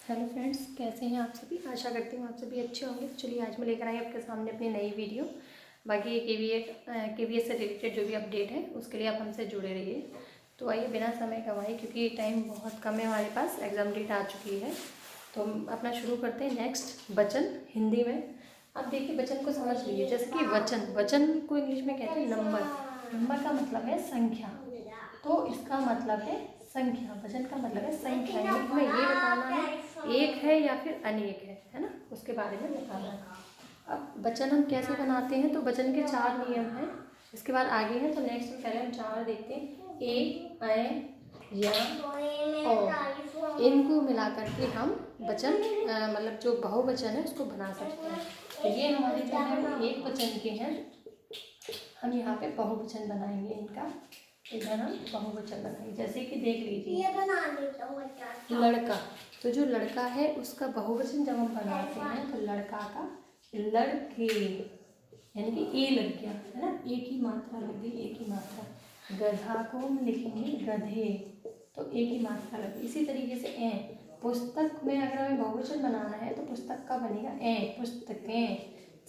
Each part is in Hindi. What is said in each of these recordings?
हेलो फ्रेंड्स, कैसे हैं आप सभी। आशा करती हूँ आप सभी अच्छे होंगे। तो चलिए आज मैं लेकर आई आपके सामने अपनी नई वीडियो। बाकी ये KVS से रिलेटेड जो भी अपडेट है उसके लिए आप हमसे जुड़े रहिए। तो आइए बिना समय गंवाए, क्योंकि टाइम बहुत कम है हमारे पास, एग्ज़ाम डेट आ चुकी है, तो हम अपना शुरू करते हैं। नेक्स्ट वचन हिंदी में। आप देखिए वचन को समझ लीजिए। जैसे कि वचन को इंग्लिश में कहते हैं नंबर का मतलब है संख्या। तो इसका मतलब है संख्या। वचन का मतलब है संख्या, यानी हमें ये बताना है एक है या फिर अनेक है ना, उसके बारे में बताना है। अब वचन हम कैसे बनाते हैं, तो वचन के 4 नियम हैं। इसके बाद आगे हैं, तो नेक्स्ट में पहले हम 4 देखते हैं। ए, ऐ, या, ओ, इनको मिलाकर के हम वचन मतलब जो बहुवचन है उसको बना सकते हैं। तो ये हमारे जो है एक वचन के हैं, हम यहाँ पे बहुवचन बनाएंगे इनका। इधर हम बहुवचन बनाएंगे। जैसे कि देख लीजिए, ये बना लेता हूँ लड़का। तो जो लड़का है उसका बहुवचन जब हम बनाते हैं तो लड़का का लड़के, यानी कि ए लग गया है ना, ए की मात्रा लग गई, ए की मात्रा। गधा को हम लिखेंगे गधे, तो ए की मात्रा लग गई। इसी तरीके से ए, पुस्तक में अगर हमें बहुवचन बनाना है तो पुस्तक का बनेगा ए, पुस्तकें।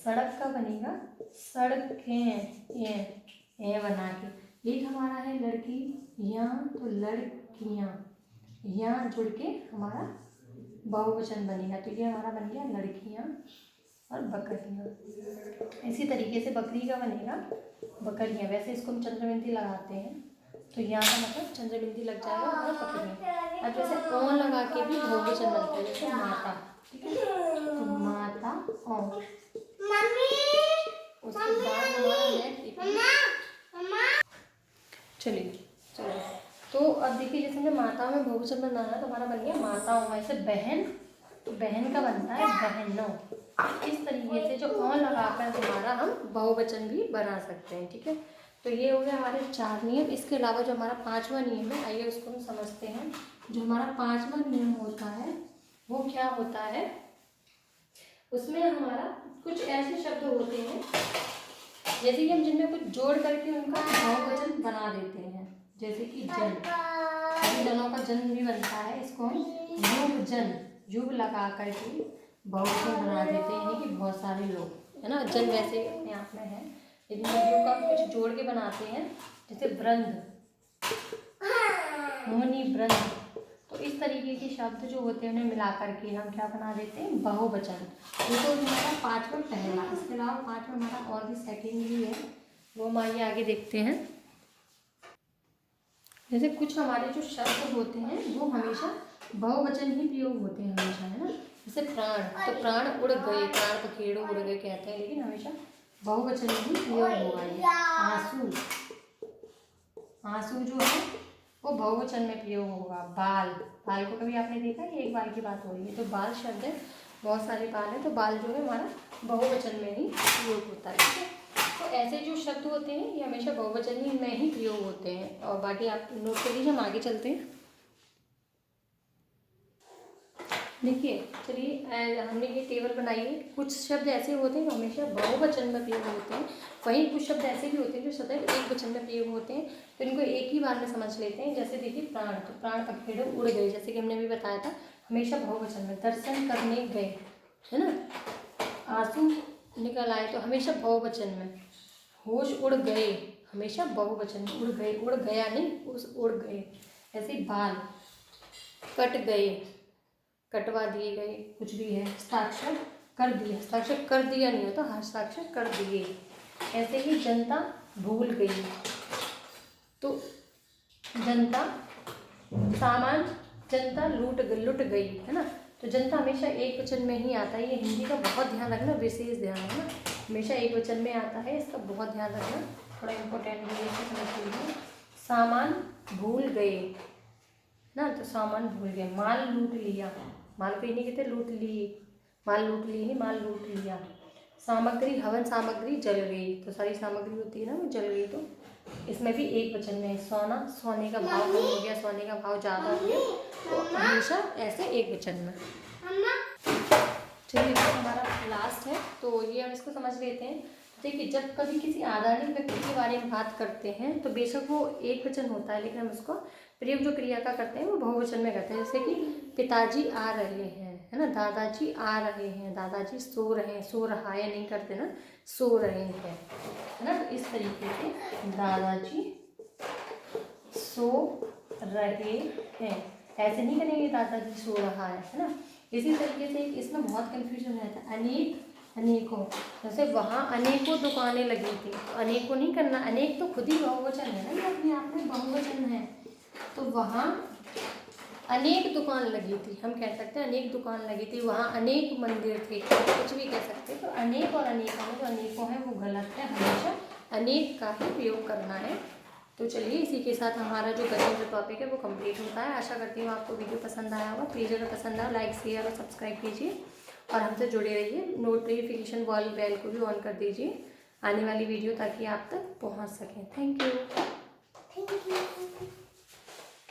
सड़क का बनेगा सड़कें, ए बना के। एक हमारा है लड़की, यहाँ तो लड़कियाँ, यहाँ जुड़ के हमारा बहुवचन बनेगा। तो ये हमारा बन गया लड़कियाँ और बकरियाँ। इसी तरीके से बकरी का बनेगा बकरियाँ। वैसे इसको हम चंद्रबिंदी लगाते हैं, तो यहाँ का मतलब चंद्रबिंदी लग जाएगा और बकरियाँ। अब जैसे ओन लगा के भी बहुवचन बनता है, जैसे माता, ठीक है, तो माता ओन। उसके बाद हमारा नेक्स्ट, चलिए तो अब देखिए, जैसे हमें माता में बहुवचन बनाना है तो हमारा बन गया माताओं। ऐसे बहन, तो बहन का बनता है बहनों। इस तरीके से जो ऑन लगाकर हमारा हम बहुवचन भी बना सकते हैं, ठीक है। तो ये हो गया हमारे 4 नियम। इसके अलावा जो हमारा 5वां नियम है, आइए उसको हम समझते हैं। जो हमारा 5वां नियम होता है वो क्या होता है, उसमें हमारा कुछ ऐसे शब्द होते हैं जैसे कि हम जिनमें कुछ जोड़ करके उनका बहुवचन बना देते हैं। जैसे कि जन, जनों का जन भी बनता है, इसको हम युग जन, युग लगा करके बहुवचन बना देते हैं, यानी कि बहुत सारे लोग, है ना। जन वैसे अपने आप में है, लेकिन युग का कुछ जोड़ के बनाते हैं। जैसे वृंद, मुनि वृंद। तो इस तरीके के शब्द जो होते हैं उन्हें मिला करके हम क्या बना देते हैं, बहुवचन। ये तो हमारा 5वां पहला। इसके अलावा 5वां हमारा और भी सेकेंड भी है, वो हम आगे देखते हैं। जैसे कुछ हमारे जो शब्द होते हैं वो हमेशा बहुवचन ही प्रयोग होते हैं हमेशा, है ना। जैसे प्राण, तो प्राण उड़ गए, प्राण पखेड़ो उड़ गए कहते हैं, लेकिन हमेशा बहुवचन ही प्रयोग होगा। ये आंसू, आंसू जो है वो बहुवचन में प्रयोग होगा। बाल, बाल को कभी आपने देखा है, ये एक बाल की बात हो रही है, तो बाल शब्द है, बहुत सारे बाल है, तो बाल जो है हमारा बहुवचन में ही प्रयोग होता है, ठीक है। तो ऐसे जो शब्द होते हैं ये हमेशा बहुवचन ही में ही प्रयोग होते हैं। और बाकी आप नोट कर लीजिए, हम आगे चलते हैं। देखिए चलिए, हमने ये टेबल बनाई है। कुछ शब्द ऐसे होते हैं जो हमेशा बहुवचन में प्रयोग होते हैं, वहीं कुछ शब्द ऐसे भी होते हैं जो सदैव एक वचन में प्रयोग होते हैं। तो इनको एक ही बार में समझ लेते हैं। जैसे देखिए प्राण, तो प्राण पखेड़े उड़ गए, जैसे कि हमने भी बताया था, हमेशा बहुवचन में। दर्शन करने गए, है ना। आंसू निकल आए, तो हमेशा बहुवचन में। होश उड़ गए, हमेशा बहुवचन में। उड़ गए, उड़ गया नहीं, उस उड़ गए। ऐसे बाल, कट गए, कटवा दिए गए, कुछ भी है। हस्ताक्षर कर दिया, हस्ताक्षर कर दिया नहीं होता, हस्ताक्षर कर दिए। ऐसे ही जनता भूल गई, तो जनता सामान, जनता लूट गई, है ना। तो जनता हमेशा एक वचन में ही आता है। ये हिंदी का बहुत ध्यान रखना, विशेष ध्यान है ना, हमेशा एक वचन में आता है, इसका बहुत ध्यान रखना, थोड़ा इम्पोर्टेंट भी है, समझ लीजिए। सामान भूल गए ना, तो सामान भूल गए। माल लूट लिया, माल को ही नहीं कहते लूट लिए, माल लूट ली नहीं, माल लूट लिया। सामग्री, हवन सामग्री जल गई, तो सारी सामग्री होती है ना वो जल गई, तो इसमें भी एक वचन में। सोना, सोने का भाव कम हो गया, सोने का भाव ज़्यादा हो गया, तो हमेशा ऐसे एक वचन में। चलिए तो हमारा लास्ट है, तो ये हम इसको समझ लेते हैं। देखिए जब कभी किसी आधारनिक व्यक्ति के बारे में बात करते हैं तो बेशक वो एक वचन होता है, लेकिन हम उसको प्रयोग जो क्रिया का करते हैं वो बहुवचन में करते हैं। जैसे कि पिताजी आ रहे हैं, है ना। दादाजी आ रहे हैं, दादाजी सो रहे हैं, सो रहा है नहीं करते ना, सो रहे हैं, है ना। तो इस तरीके से दादाजी सो रहे हैं, ऐसे नहीं करेंगे दादाजी सो रहा है ना। इसी तरीके से इसमें बहुत कन्फ्यूजन रहता है, अनेक अनेकों, जैसे वहाँ अनेकों दुकानें लगी थी, तो अनेकों नहीं करना, अनेक तो खुद ही बहुवचन है ना, ये अपने आप में बहुवचन है। तो वहाँ अनेक दुकान लगी थी, हम कह सकते हैं अनेक दुकान लगी थी, वहाँ अनेक मंदिर थे, कुछ भी कह सकते हैं। तो अनेक और अनेकों में जो अनेकों है वो गलत है, हमेशा अनेक का ही प्रयोग करना है। तो चलिए इसी के साथ हमारा जो गद्य जो टॉपिक है वो कंप्लीट होता है। आशा करती हूँ आपको वीडियो पसंद आया होगा। प्लीज़ अगर पसंद आया लाइक शेयर और सब्सक्राइब कीजिए और हमसे जुड़े रहिए। नोटिफिकेशन वाली बेल को भी ऑन कर दीजिए आने वाली वीडियो ताकि आप तक पहुँच सकें। Thank you.